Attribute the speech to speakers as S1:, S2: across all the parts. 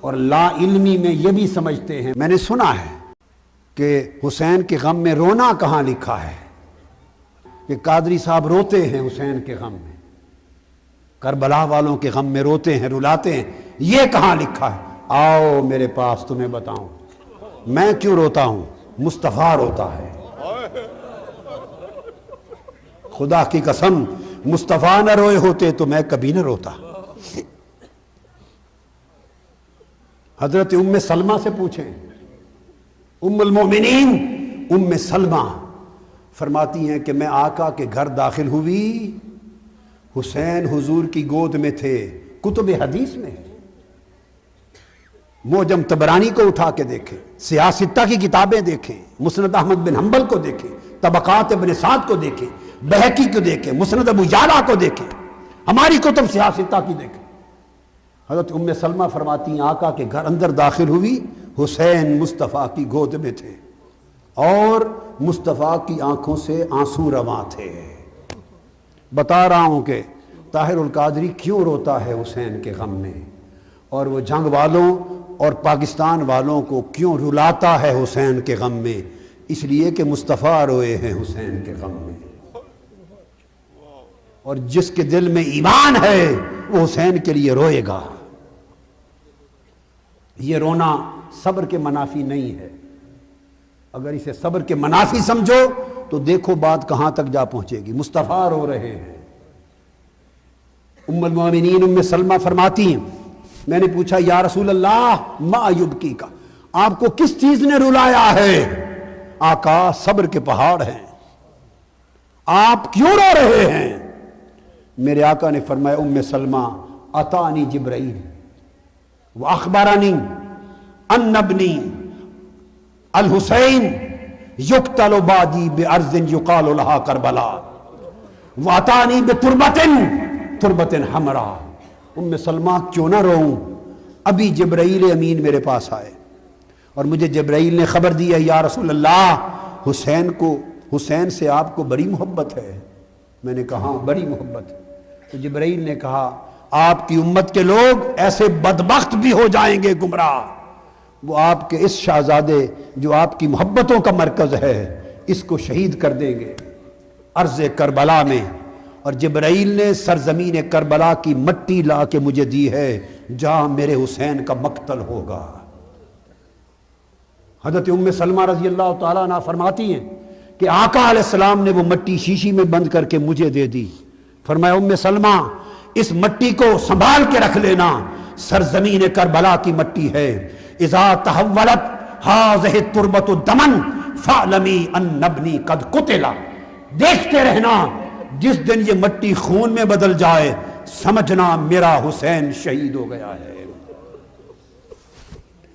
S1: اور لا علمی میں یہ بھی سمجھتے ہیں، میں نے سنا ہے کہ حسین کے غم میں رونا کہاں لکھا ہے کہ قادری صاحب روتے ہیں حسین کے غم میں، کربلا والوں کے غم میں روتے ہیں، رلاتے ہیں، یہ کہاں لکھا ہے؟ آؤ میرے پاس تمہیں بتاؤں میں کیوں روتا ہوں، مصطفیٰ روتا ہے۔ خدا کی قسم مصطفیٰ نہ روئے ہوتے تو میں کبھی نہ روتا۔ حضرت ام سلمہ سے پوچھیں، ام المومنین ام سلمہ فرماتی ہیں کہ میں آقا کے گھر داخل ہوئی، حسین حضور کی گود میں تھے۔ کتب حدیث میں معجم طبرانی کو اٹھا کے دیکھیں، سیاستہ کی کتابیں دیکھیں، مسند احمد بن حنبل کو دیکھیں، طبقات ابن سعد کو دیکھیں، بہقی کو دیکھیں، مسند ابو یعلا کو دیکھیں، ہماری کتب سیاستہ کی دیکھیں۔ حضرت ام سلمہ فرماتی ہیں آقا کے گھر اندر داخل ہوئی، حسین مصطفیٰ کی گود میں تھے اور مصطفیٰ کی آنکھوں سے آنسو رواں تھے۔ بتا رہا ہوں کہ طاہر القادری کیوں روتا ہے حسین کے غم میں، اور وہ جنگ والوں اور پاکستان والوں کو کیوں رلاتا ہے حسین کے غم میں، اس لیے کہ مصطفیٰ روئے ہیں حسین کے غم میں، اور جس کے دل میں ایمان ہے وہ حسین کے لیے روئے گا۔ یہ رونا صبر کے منافی نہیں ہے، اگر اسے صبر کے منافی سمجھو تو دیکھو بات کہاں تک جا پہنچے گی۔ مصطفیٰ رو رہے ہیں۔ ام المومنین ام سلمہ فرماتی ہیں میں نے پوچھا یا رسول اللہ ما یبکی کا، آپ کو کس چیز نے رلایا ہے؟ آقا صبر کے پہاڑ ہیں، آپ کیوں رو رہے ہیں؟ میرے آقا نے فرمایا ام سلمہ اتانی جبرائیل واخبرنی ان ابنی الحسین یقتل بعدی بارض یقال لها کربلا واتانی بتربت حمراء۔ ام سلمہ کیوں نہ روؤں؟ ابھی جبرائیل امین میرے پاس آئے اور مجھے جبرائیل نے خبر دی ہے یا رسول اللہ حسین سے آپ کو بڑی محبت ہے۔ میں نے کہا بڑی محبت ہے۔ تو جبرائیل نے کہا آپ کی امت کے لوگ ایسے بدبخت بھی ہو جائیں گے گمراہ، وہ آپ کے اس شہزادے جو آپ کی محبتوں کا مرکز ہے اس کو شہید کر دیں گے ارض کربلا میں۔ اور جبرائیل نے سرزمین کربلا کی مٹی لا کے مجھے دی ہے جہاں میرے حسین کا مقتل ہوگا۔ حضرت ام سلمہ رضی اللہ تعالیٰ عنہ فرماتی ہیں کہ آقا علیہ السلام نے وہ مٹی شیشی میں بند کر کے مجھے دے دی۔ فرمایا ام سلمہ اس مٹی کو سنبھال کے رکھ لینا، سرزمین کربلا کی مٹی ہے۔ اذا تحولت هذه التربۃ دما فاعلمی ان ابنی قد قتل، دیکھتے رہنا جس دن یہ مٹی خون میں بدل جائے سمجھنا میرا حسین شہید ہو گیا ہے۔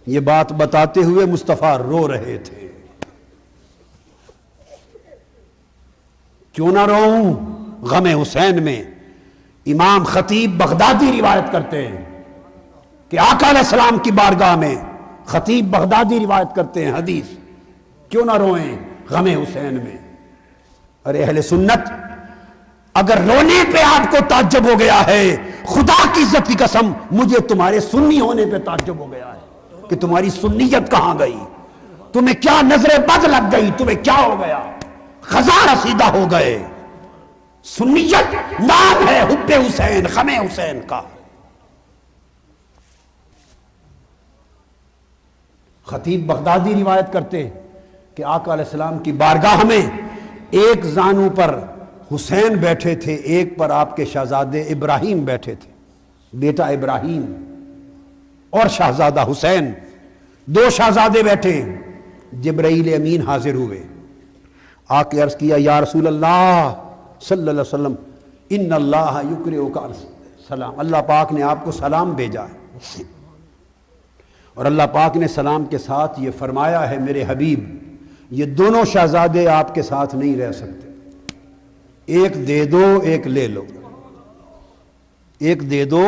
S1: یہ بات بتاتے ہوئے مصطفیٰ رو رہے تھے۔ کیوں نہ روؤں غم حسین میں؟ امام خطیب بغدادی روایت کرتے ہیں کہ آقا علیہ السلام کی بارگاہ میں خطیب بغدادی روایت کرتے ہیں حدیث، کیوں نہ روئیں غم حسین میں؟ ارے اہل سنت، اگر رونے پہ آپ کو تعجب ہو گیا ہے، خدا کی عزت کی قسم مجھے تمہارے سنی ہونے پہ تعجب ہو گیا ہے کہ تمہاری سنیت کہاں گئی، تمہیں کیا نظر بد لگ گئی، تمہیں کیا ہو گیا، خزاں رسیدہ ہو گئے۔ سنیت نام ہے حب حسین، غم حسین کا۔ خطیب بغدادی روایت کرتے کہ آقا علیہ السلام کی بارگاہ میں ایک زانو پر حسین بیٹھے تھے، ایک پر آپ کے شہزادے ابراہیم بیٹھے تھے، بیٹا ابراہیم اور شہزادہ حسین، دو شہزادے بیٹھے۔ جبرائیل امین حاضر ہوئے، آ کے عرض کیا یا رسول اللہ صلی اللہ علیہ وسلم ان اللہ یقرئک السلام، اللہ پاک نے آپ کو سلام بھیجا ہے، اور اللہ پاک نے سلام کے ساتھ یہ فرمایا ہے میرے حبیب یہ دونوں شہزادے آپ کے ساتھ نہیں رہ سکتے، ایک دے دو ایک لے لو، ایک دے دو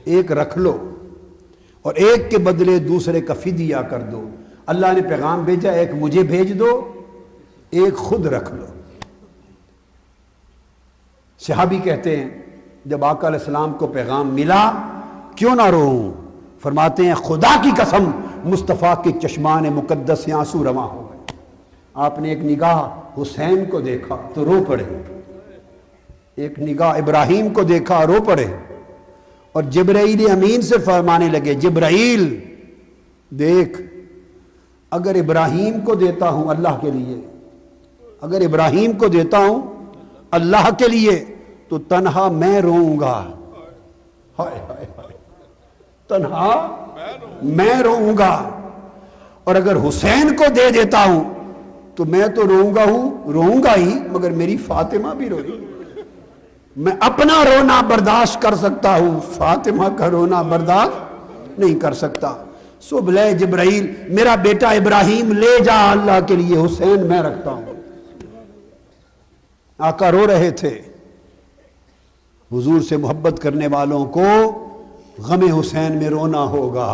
S1: ایک رکھ لو، اور ایک کے بدلے دوسرے کا فدیہ کر دو۔ اللہ نے پیغام بھیجا ایک مجھے بھیج دو ایک خود رکھ لو۔ صحابی کہتے ہیں جب آقا علیہ السلام کو پیغام ملا کیوں نہ روؤں؟ فرماتے ہیں خدا کی قسم مصطفیٰ کے چشمان مقدس سے آنسو رواں ہو گئے۔ آپ نے ایک نگاہ حسین کو دیکھا تو رو پڑے، ایک نگاہ ابراہیم کو دیکھا رو پڑے، اور جبرائیل امین سے فرمانے لگے جبرائیل دیکھ، اگر ابراہیم کو دیتا ہوں اللہ کے لیے، اگر ابراہیم کو دیتا ہوں اللہ کے لیے تو تنہا میں روؤں گا، ہائے ہائے ہائے، تنہا میں روؤں گا، اور اگر حسین کو دے دیتا ہوں تو میں تو روؤں گا ہی، مگر میری فاطمہ بھی روئی، میں اپنا رونا برداشت کر سکتا ہوں، فاطمہ کا رونا برداشت نہیں کر سکتا۔ سو بلے جبرائیل میرا بیٹا ابراہیم لے جا اللہ کے لیے، حسین میں رکھتا ہوں۔ آقا رو رہے تھے۔ حضور سے محبت کرنے والوں کو غم حسین میں رونا ہوگا۔